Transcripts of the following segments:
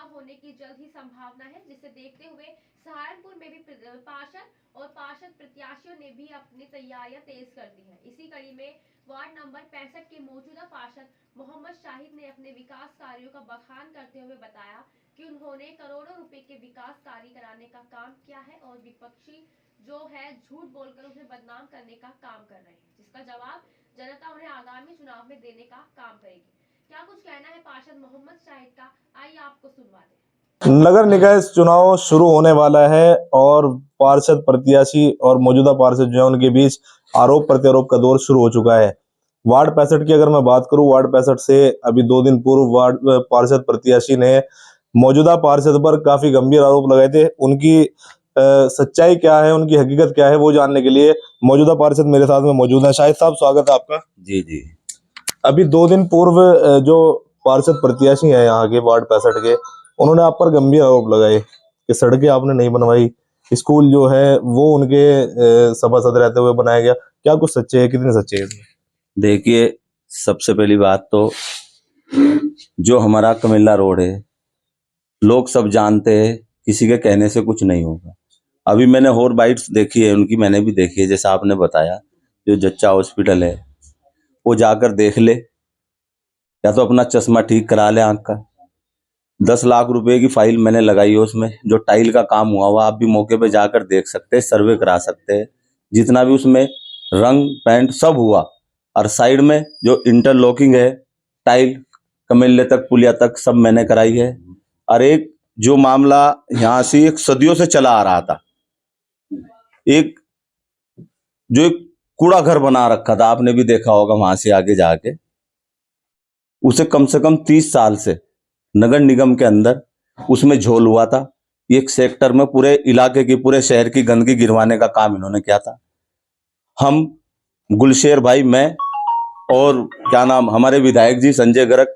चुनाव होने की जल्द ही संभावना है, जिसे देखते हुए सहारनपुर में भी पार्षद और पार्षद प्रत्याशियों ने भी अपनी तैयारियां तेज कर दी है। इसी कड़ी में वार्ड नंबर 65 के मौजूदा पार्षद मोहम्मद शाहिद ने अपने विकास कार्यों का बखान करते हुए बताया कि उन्होंने करोड़ों रुपए के विकास कार्य कराने का काम किया है और विपक्षी जो है झूठ बोलकर उसे बदनाम करने का काम कर रहे हैं, जिसका जवाब जनता उन्हें आगामी चुनाव में देने का काम करेगी। क्या कुछ कहना है पार्षद मोहम्मद शाहिद का, आइए आपको सुनवा दें। नगर निकाय चुनाव शुरू होने वाला है और पार्षद प्रत्याशी और मौजूदा पार्षद जो है उनके बीच आरोप प्रत्यारोप का दौर शुरू हो चुका है। वार्ड 65 की अगर मैं बात करूं, वार्ड 65 से अभी 2 दिन पूर्व वार्ड पार्षद प्रत्याशी ने मौजूदा पार्षद पर काफी गंभीर आरोप लगाए थे। उनकी सच्चाई क्या है, उनकी हकीकत क्या है, वो जानने के लिए मौजूदा पार्षद मेरे साथ में मौजूद है। शाहिद साहब, स्वागत है आपका। जी जी। अभी 2 दिन पूर्व जो पार्षद प्रत्याशी है यहाँ के वार्ड 65 के, उन्होंने आप पर गंभीर आरोप लगाए कि सड़कें आपने नहीं बनवाई, स्कूल जो है वो उनके सभासद रहते हुए बनाया गया। क्या कुछ सच्चे है, कितने सच्चे है? देखिए, सबसे पहली बात तो जो हमारा कमिल्ला रोड है, लोग सब जानते हैं, किसी के कहने से कुछ नहीं होगा। अभी मैंने और बाइट्स देखी है उनकी, मैंने भी देखी है, जैसा आपने बताया। जो जच्चा हॉस्पिटल है वो जाकर देख ले, या तो अपना चश्मा ठीक करा ले आंख का। 10 लाख रुपए की फाइल मैंने लगाई है उसमें, जो टाइल का काम हुआ आप भी मौके पे जाकर देख सकते हैं, सर्वे करा सकते हैं। जितना भी उसमें रंग पेंट सब हुआ, और साइड में जो इंटरलॉकिंग है, टाइल कमेले तक पुलिया तक सब मैंने कराई है। और एक जो मामला यहाँ से एक सदियों से चला आ रहा था, एक जो एक कूड़ा घर बना रखा था, आपने भी देखा होगा वहां से आगे जाके, उसे कम से कम 30 साल से नगर निगम के अंदर उसमें झोल हुआ था। एक सेक्टर में पूरे इलाके की, पूरे शहर की गंदगी गिरवाने का काम इन्होंने किया था। हम गुलशेर भाई, मैं और क्या नाम हमारे विधायक जी संजय गर्ग,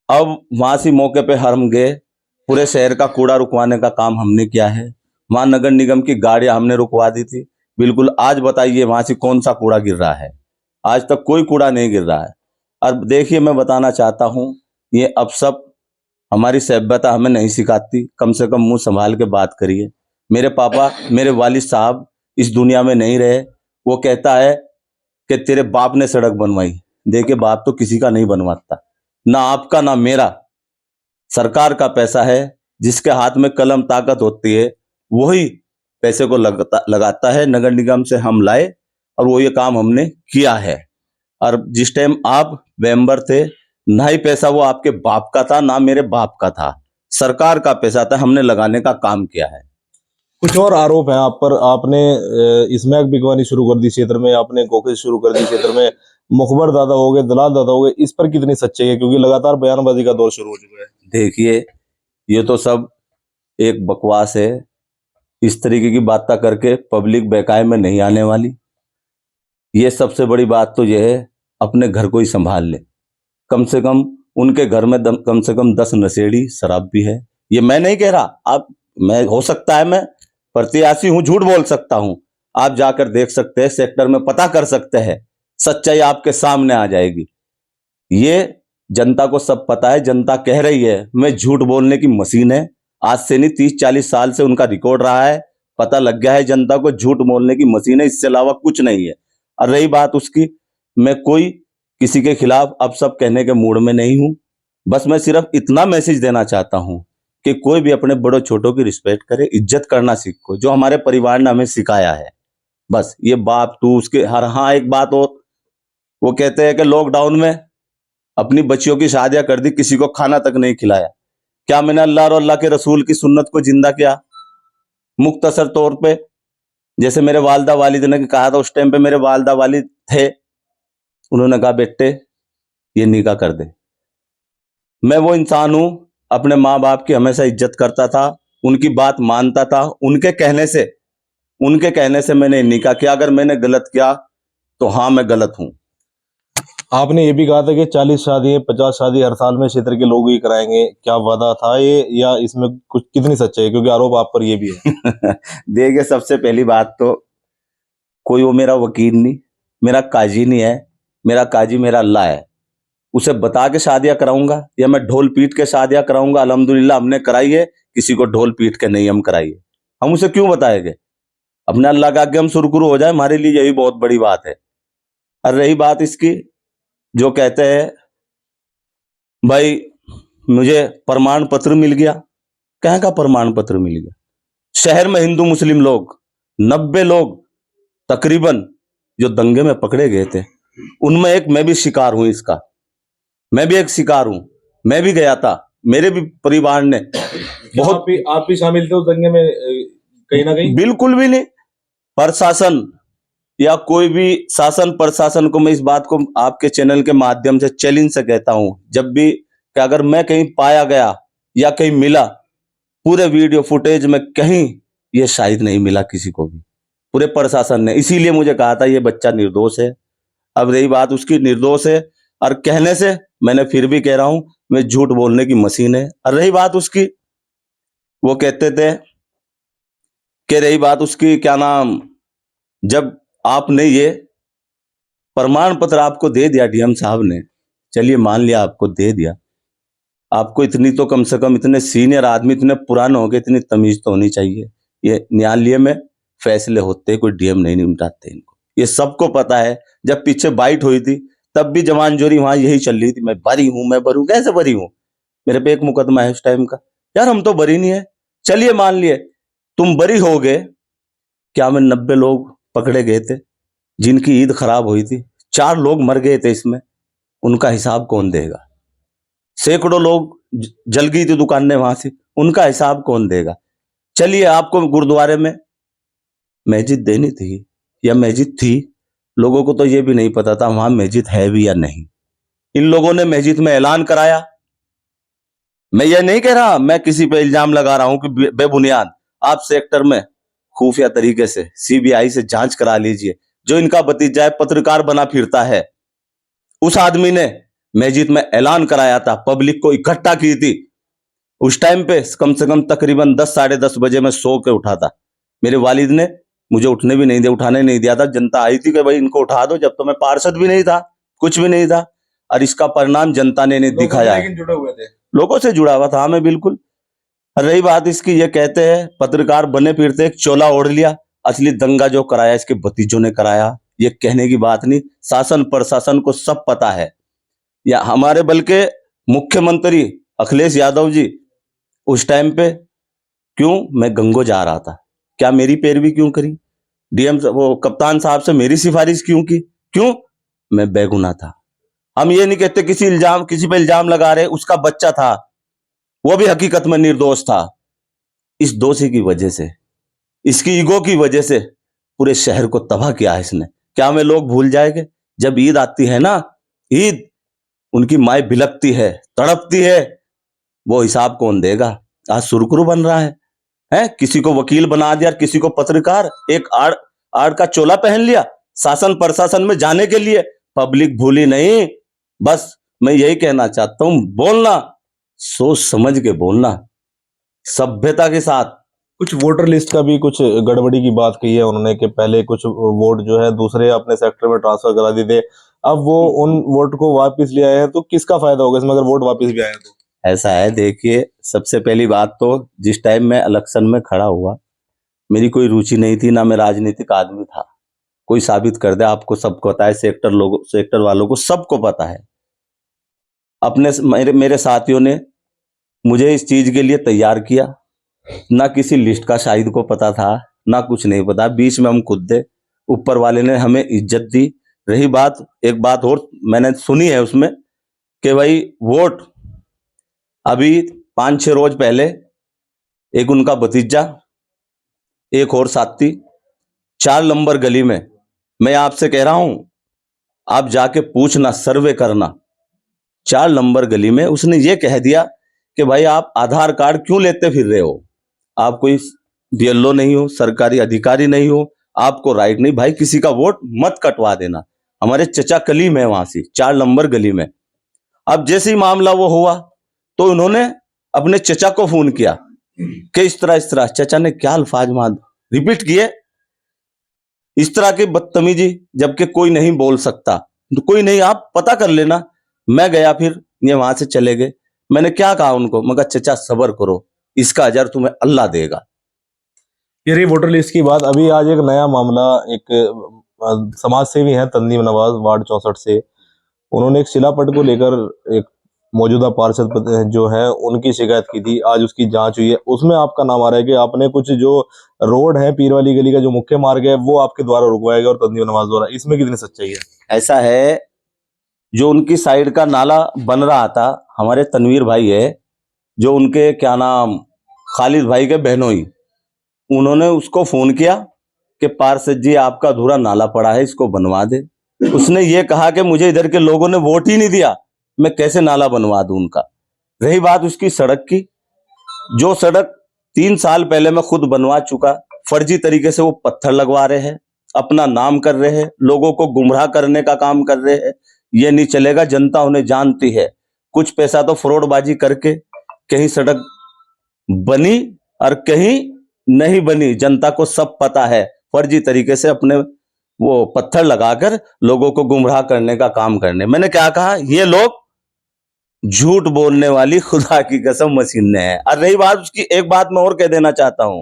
अब वहां से मौके पे हम गए, पूरे शहर का कूड़ा रुकवाने का काम हमने किया है। वहां नगर निगम की गाड़ियां हमने रुकवा दी थी। बिल्कुल, आज बताइए वहां से कौन सा कूड़ा गिर रहा है? आज तक कोई कूड़ा नहीं गिर रहा है। और देखिए, मैं बताना चाहता हूं, ये अब सब हमारी सभ्यता हमें नहीं सिखाती। कम से कम मुंह संभाल के बात करिए। मेरे पापा, मेरे वालिद साहब इस दुनिया में नहीं रहे। वो कहता है कि तेरे बाप ने सड़क बनवाई। देखिए, बाप तो किसी का नहीं बनवाता, ना आपका ना मेरा। सरकार का पैसा है, जिसके हाथ में कलम ताकत होती है वही पैसे को लगाता है। नगर निगम से हम लाए और वो ये काम हमने किया है। और जिस टाइम आप मेंबर थे, ना ही पैसा वो आपके बाप का था, ना मेरे बाप का था, सरकार का पैसा था, हमने लगाने का काम किया है। कुछ और आरोप है आप पर। आपने स्मैक बिकवानी शुरू कर दी क्षेत्र में, आपने कोकेज शुरू कर दी क्षेत्र में, मुखबर दादा हो गए, दलाल दादा हो गए। इस पर कितनी सच्चाई है, क्योंकि लगातार बयानबाजी का दौर शुरू हो चुका है? देखिए, ये तो सब एक बकवास है। इस तरीके की बातें करके पब्लिक बेकाय में नहीं आने वाली। ये सबसे बड़ी बात तो यह है, अपने घर को ही संभाल ले। कम से कम उनके घर में कम से कम 10 नशेड़ी शराब भी है। ये मैं नहीं कह रहा, आप, मैं, हो सकता है मैं प्रत्याशी हूं, झूठ बोल सकता हूं। आप जाकर देख सकते हैं, सेक्टर में पता कर सकते हैं, सच्चाई आपके सामने आ जाएगी। ये जनता को सब पता है। जनता कह रही है मैं झूठ बोलने की मशीन है। आज से नहीं, 30-40 साल से उनका रिकॉर्ड रहा है। पता लग गया है जनता को, झूठ बोलने की मशीन है, इससे अलावा कुछ नहीं है। और रही बात उसकी, मैं कोई किसी के खिलाफ अब सब कहने के मूड में नहीं हूं। बस मैं सिर्फ इतना मैसेज देना चाहता हूं कि कोई भी अपने बड़ों छोटों की रिस्पेक्ट करे, इज्जत करना सीखो, जो हमारे परिवार ने हमें सिखाया है। बस ये बाप तू उसके हर, हाँ एक बात और, वो कहते हैं कि लॉकडाउन में अपनी बच्चियों की शादियां कर दी, किसी को खाना तक नहीं खिलाया। क्या मैंने अल्लाह और अल्लाह के रसूल की सुन्नत को जिंदा किया? मुख्तसर तौर पे, जैसे मेरे वालदा वालिद ने कहा था, उस टाइम पे मेरे वालदा वालिद थे, उन्होंने कहा बेटे ये निकाह कर दे। मैं वो इंसान हूं, अपने माँ बाप की हमेशा इज्जत करता था, उनकी बात मानता था। उनके कहने से मैंने निकाह किया। अगर मैंने गलत किया तो हाँ, मैं गलत हूं। आपने ये भी कहा था कि 40 शादी 50 शादी हर साल में क्षेत्र के लोग ही कराएंगे। क्या वादा था ये, या इसमें कुछ कितनी सच्चाई है, क्योंकि आरोप आप पर ये भी है? देखिए, सबसे पहली बात तो, कोई वो मेरा वकील नहीं, मेरा काजी नहीं है। मेरा काजी मेरा अल्लाह है। उसे बता के शादियां कराऊंगा या मैं ढोल पीट के शादियां कराऊंगा? अल्हम्दुलिल्लाह हमने कराई है, किसी को ढोल पीट के नहीं हम कराइए। हम उसे क्यों बताएंगे? अपने अल्लाह का आगे हम सुरकुरु हो जाए, हमारे लिए यही बहुत बड़ी बात है। और रही बात इसकी, जो कहते हैं भाई मुझे प्रमाण पत्र मिल गया, कहाँ का प्रमाण पत्र मिल गया? शहर में हिंदू मुस्लिम लोग 90 लोग तकरीबन जो दंगे में पकड़े गए थे, उनमें एक मैं भी शिकार हूं इसका, मैं भी एक शिकार हूं। मैं भी गया था, मेरे भी परिवार ने बहुत। आप भी शामिल थे उस दंगे में कहीं ना कहीं? बिल्कुल भी नहीं। प्रशासन या कोई भी शासन प्रशासन को मैं इस बात को आपके चैनल के माध्यम से चैलेंज से कहता हूं, जब भी कि अगर मैं कहीं पाया गया या कहीं मिला, पूरे वीडियो फुटेज में कहीं ये शायद नहीं मिला किसी को भी, पूरे प्रशासन ने। इसीलिए मुझे कहा था ये बच्चा निर्दोष है। अब रही बात उसकी, निर्दोष है और कहने से, मैंने फिर भी कह रहा हूं, मैं झूठ बोलने की मशीन है। और रही बात उसकी, वो कहते थे कि रही बात उसकी क्या नाम, जब आपने ये प्रमाण पत्र आपको दे दिया डीएम साहब ने, चलिए मान लिया आपको दे दिया, आपको इतनी तो कम से कम, इतने सीनियर आदमी, इतने पुराने हो गए, इतनी तमीज तो होनी चाहिए। ये न्यायालय में फैसले होते, कोई डीएम नहीं निपटाते इनको, ये सबको पता है। जब पीछे बाइट हुई थी तब भी जवान जोरी वहां यही चल रही थी, मैं बरी हूं, मैं बरी हूं। कैसे बरी हूं? मेरे पे एक मुकदमा है उस टाइम का। यार हम तो बरी नहीं है। चलिए मान लिए तुम बरी हो गए, क्या में 90 लोग पकड़े गए थे जिनकी ईद खराब हुई थी, 4 लोग मर गए थे इसमें, उनका हिसाब कौन देगा? सैकड़ों लोग जल गई थी दुकानें वहां से, उनका हिसाब कौन देगा? चलिए आपको गुरुद्वारे में मस्जिद देनी थी या मस्जिद थी, लोगों को तो ये भी नहीं पता था वहां मस्जिद है भी या नहीं। इन लोगों ने मस्जिद में ऐलान कराया। मैं ये नहीं कह रहा, मैं किसी पे इल्जाम लगा रहा हूं कि बेबुनियाद। आप सेक्टर में खुफिया तरीके से सीबीआई से जांच करा लीजिए। जो इनका भतीजा है, पत्रकार बना फिरता है, उस आदमी ने मस्जिद में ऐलान कराया था, पब्लिक को इकट्ठा की थी। उस टाइम पे कम से कम तकरीबन 10 साढ़े 10 बजे मैं सो के उठा था। मेरे वालिद ने मुझे उठने भी नहीं दिया, उठाने नहीं दिया था। जनता आई थी कि भाई इनको उठा दो, जब तो मैं पार्षद भी नहीं था, कुछ भी नहीं था। और इसका परिणाम जनता ने नहीं दिखाया है। जुड़े हुए थे, लोगों से जुड़ा हुआ था मैं बिल्कुल। रही बात इसकी, ये कहते हैं पत्रकार बने फिरते, एक चोला ओढ़ लिया। असली दंगा जो कराया इसके भतीजों ने कराया, ये कहने की बात नहीं। शासन प्रशासन को सब पता है। या हमारे बल्कि मुख्यमंत्री अखिलेश यादव जी उस टाइम पे, क्यों मैं गंगो जा रहा था, क्या मेरी पैरवी क्यों करी? डीएम वो कप्तान साहब से मेरी सिफारिश क्यों की? क्यों? मैं बेगुनाह था। हम ये नहीं कहते किसी पे इल्जाम लगा रहे, उसका बच्चा था, वो भी हकीकत में निर्दोष था। इस दोषी की वजह से, इसकी ईगो की वजह से पूरे शहर को तबाह किया है इसने। क्या हमें लोग भूल जाएंगे? जब ईद आती है ना, ईद, उनकी माए बिलकती है, तड़पती है, वो हिसाब कौन देगा? आज सुरकुरु बन रहा है? किसी को वकील बना दिया, किसी को पत्रकार, एक आड़ का चोला पहन लिया शासन प्रशासन में जाने के लिए। पब्लिक भूली नहीं। बस मैं यही कहना चाहता हूं, बोलना सोच समझ के बोलना, सभ्यता के साथ। कुछ वोटर लिस्ट का भी कुछ गड़बड़ी की बात कही है उन्होंने कि पहले कुछ वोट जो है दूसरे अपने सेक्टर में ट्रांसफर करा दिए थे, अब वो उन वोट को वापस ले आए हैं, तो किसका फायदा होगा इसमें अगर वोट वापस भी आए तो? ऐसा है, देखिए सबसे पहली बात तो, जिस टाइम मैं इलेक्शन में खड़ा हुआ, मेरी कोई रुचि नहीं थी, ना मैं राजनीतिक आदमी था। कोई साबित कर दे, आपको सबको पता है, सेक्टर वालों को सबको पता है। मेरे साथियों ने मुझे इस चीज के लिए तैयार किया, ना किसी लिस्ट का शाहिद को पता था, ना कुछ नहीं पता। बीच में हम खुद थे, ऊपर वाले ने हमें इज्जत दी। रही बात, एक बात और मैंने सुनी है उसमें कि भाई वोट, अभी 5-6 रोज पहले एक उनका भतीजा, एक और साथी, 4 नंबर गली में, मैं आपसे कह रहा हूं, आप जाके पूछना, सर्वे करना, 4 नंबर गली में उसने ये कह दिया कि भाई आप आधार कार्ड क्यों लेते फिर रहे हो? आप कोई बीएलओ नहीं हो, सरकारी अधिकारी नहीं हो, आपको राइट नहीं। भाई किसी का वोट मत कटवा देना। हमारे चचा कलीम है वहां से, 4 नंबर गली में। अब जैसे ही मामला वो हुआ तो उन्होंने अपने चचा को फोन किया कि इस तरह। चचा ने क्या अल्फाज रिपीट किए, इस तरह की बदतमीजी, जबकि कोई नहीं बोल सकता, तो कोई नहीं, आप पता कर लेना। मैं गया, फिर ये वहां से चले गए। मैंने क्या कहा उनको, मैं कहा चचा सब्र करो, इसका अजर तुम्हें अल्लाह देगा। ये वोटर लिस्ट की बात। अभी आज एक नया मामला, एक समाज सेवी है तंदीम नवाज वार्ड 64 से, उन्होंने एक शिलापट को लेकर एक मौजूदा पार्षद जो है उनकी शिकायत की थी। आज उसकी जांच हुई है, उसमें आपका नाम आ रहा है कि आपने कुछ जो रोड है पीर वाली गली का जो मुख्य मार्ग है वो आपके द्वारा रुकवाया गया और तंदीम नवाज द्वारा। इसमें कितनी सच्चाई है? ऐसा है, जो उनकी साइड का नाला बन रहा था, हमारे तनवीर भाई है जो उनके क्या नाम खालिद भाई के बहनोई, उन्होंने उसको फोन किया कि पार्षद जी आपका अधूरा नाला पड़ा है, इसको बनवा दे। उसने ये कहा कि मुझे इधर के लोगों ने वोट ही नहीं दिया, मैं कैसे नाला बनवा दूं उनका। रही बात उसकी सड़क की, जो सड़क 3 साल पहले मैं खुद बनवा चुका, फर्जी तरीके से वो पत्थर लगवा रहे हैं, अपना नाम कर रहे हैं, लोगों को गुमराह करने का काम कर रहे हैं। ये नहीं चलेगा, जनता उन्हें जानती है। कुछ पैसा तो फ्रॉडबाजी करके कहीं सड़क बनी और कहीं नहीं बनी, जनता को सब पता है। फर्जी तरीके से अपने वो पत्थर लगाकर लोगों को गुमराह करने का काम करने। मैंने क्या कहा, ये लोग झूठ बोलने वाली खुदा की कसम मशीनें हैं। और रही बात उसकी, एक बात मैं और कह देना चाहता हूं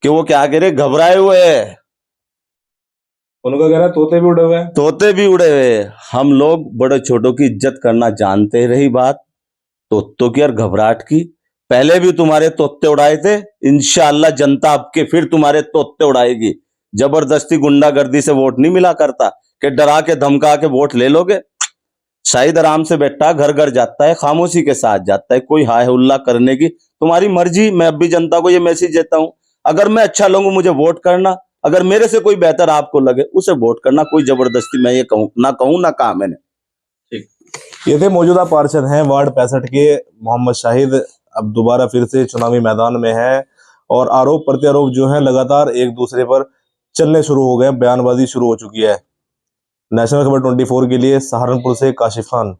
कि वो क्या कह रहे, घबराए हुए हैं। उनका कह रहा है तोते भी उड़े हुए हैं। तोते भी उड़े हुए हैं। हम लोग बड़े छोटों की इज्जत करना जानते। रही बात तोतों की और घबराहट की, पहले भी तुम्हारे तोते उड़ाए थे, इंशाअल्लाह जनता आपके फिर तुम्हारे तोते उड़ाएगी। जबरदस्ती गुंडागर्दी से वोट नहीं मिला करता कि डरा के धमका के वोट ले लोगे। शाहिद आराम से बैठा घर घर जाता है, खामोशी के साथ जाता है, कोई हाय हुल्ला करने की तुम्हारी मर्जी। मैं अब भी जनता को ये मैसेज देता हूं, अगर मैं अच्छा लगूं मुझे वोट करना, अगर मेरे से कोई बेहतर आपको लगे उसे वोट करना। कोई जबरदस्ती मैं ये कहूं ना कहा मैंने। ये थे मौजूदा पार्षद हैं वार्ड 65 के मोहम्मद शाहिद, अब दोबारा फिर से चुनावी मैदान में है और आरोप प्रत्यारोप जो है लगातार एक दूसरे पर चलने शुरू हो गए, बयानबाजी शुरू हो चुकी है। नेशनल खबर 24 के लिए सहारनपुर से काशिफ खान।